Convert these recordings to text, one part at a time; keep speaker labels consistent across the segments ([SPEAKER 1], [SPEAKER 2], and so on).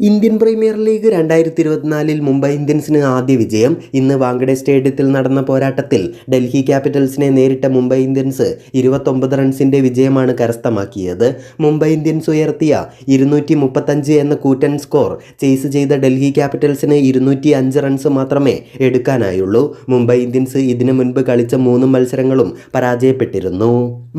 [SPEAKER 1] Indian premier league 2024 Mumbai ഇന്ത്യൻസിന് ആദ്യ വിജയം. ഇന്ന് വാങ്കഡെ സ്റ്റേഡിയത്തിൽ നടന്ന പോരാട്ടത്തിൽ ഡൽഹി ക്യാപിറ്റൽസിനെ നേരിട്ട മുംബൈ ഇന്ത്യൻസ് 29 റൺസിൻ്റെ വിജയമാണ് കരസ്ഥമാക്കിയത്. മുംബൈ ഇന്ത്യൻസ് ഉയർത്തിയ 235 എന്ന കൂറ്റൻ സ്കോർ ചേസ് ചെയ്ത ഡൽഹി ക്യാപിറ്റൽസിന് 205 റൺസ് മാത്രമേ എടുക്കാനായുള്ളൂ. മുംബൈ ഇന്ത്യൻസ് ഇതിനു മുൻപ് കളിച്ച 3 മത്സരങ്ങളും പരാജയപ്പെട്ടിരുന്നു.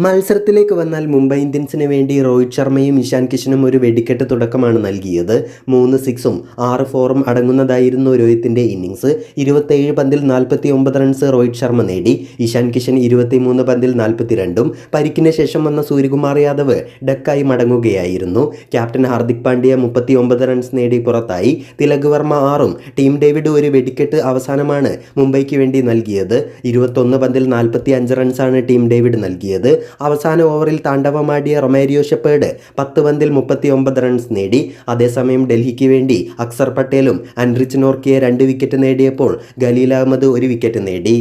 [SPEAKER 1] മത്സരത്തിലേക്ക് വന്നാൽ മുംബൈ ഇന്ത്യൻസിന് വേണ്ടി രോഹിത് ശർമ്മയും ഇഷാൻ കിഷനും ഒരു വെടിക്കെട്ട് തുടക്കമാണ് നൽകിയത്. 3 സിക്സും 6 ഫോറും അടങ്ങുന്നതായിരുന്നു രോഹിത്തിൻ്റെ ഇന്നിങ്സ്. 27 പന്തിൽ 49 റൺസ് രോഹിത് ശർമ്മ നേടി. ഇഷാൻ കിഷൻ 23 പന്തിൽ 42ഉം. പരിക്കിന് ശേഷം വന്ന സൂര്യകുമാർ യാദവ് ഡക്കായി മടങ്ങുകയായിരുന്നു. ക്യാപ്റ്റൻ ഹാർദിക് പാണ്ഡ്യ 39 റൺസ് നേടി പുറത്തായി. തിലക് വർമ്മ 6ഉം ടീം ഡേവിഡ് ഒരു വെടിക്കെട്ട് അവസാനമാണ് മുംബൈക്ക് വേണ്ടി നൽകിയത്. 21 പന്തിൽ 45 റൺസാണ് ടീം ഡേവിഡ് നൽകിയത്. അവസാന ഓവറിൽ താണ്ഡവമാടിയ റൊമേരിയോ ഷെപ്പേർഡ് 10 പന്തിൽ 39 റൺസ് നേടി. അതേസമയം ഡൽഹിക്ക് വേണ്ടി അക്സർ പട്ടേലും അൻറിച്ച് നോർക്കിയെ 2 വിക്കറ്റ് നേടിയപ്പോൾ ഖലീൽ അഹമ്മദ് 1 വിക്കറ്റ് നേടി.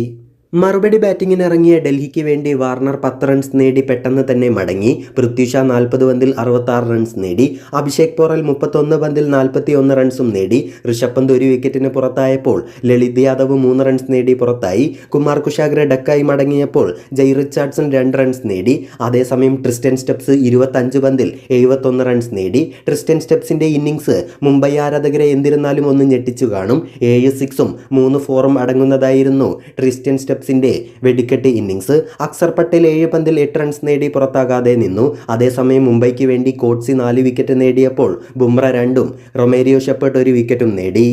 [SPEAKER 1] മറുപടി ബാറ്റിങ്ങിന് ഇറങ്ങിയ ഡൽഹിക്ക് വേണ്ടി വാർണർ 10 റൺസ് നേടി പെട്ടെന്ന് തന്നെ മടങ്ങി. പൃഥ്വി ഷാ 40 പന്തിൽ 66 റൺസ് നേടി. അഭിഷേക് പോറൽ 31 പന്തിൽ 41 റൺസും നേടി. ഋഷഭ് പന്ത് 1 വിക്കറ്റിന് പുറത്തായപ്പോൾ ലളിത് യാദവ് 3 റൺസ് നേടി പുറത്തായി. കുമാർ കുശാഗ്ര ഡക്കായി മടങ്ങിയപ്പോൾ ജയ് റിച്ചാർഡ്സൺ 2 റൺസ് നേടി. അതേസമയം ട്രിസ്റ്റൻ സ്റ്റെപ്സ് 25 പന്തിൽ 71 റൺസ് നേടി. ട്രിസ്റ്റൻ സ്റ്റെപ്സിൻ്റെ ഇന്നിങ്സ് മുംബൈ ആരാധകരെ എന്തിരുന്നാലും ഒന്ന് ഞെട്ടിച്ചു കാണും. 7 സിക്സും 3 ഫോറും അടങ്ങുന്നതായിരുന്നു ട്രിസ്റ്റൻ സ്റ്റെപ്സിൻ്റെ വെടിക്കെട്ട് ഇന്നിങ്സ്. അക്സർ പട്ടേൽ 7 പന്തിൽ 8 റൺസ് നേടി പുറത്താകാതെ നിന്നു. അതേസമയം മുംബൈക്ക് വേണ്ടി കോട്സി 4 വിക്കറ്റ് നേടിയപ്പോൾ ബുംറ 2ഉം റൊമേരിയോ ഷെപ്പേർഡ് 1 വിക്കറ്റും നേടി.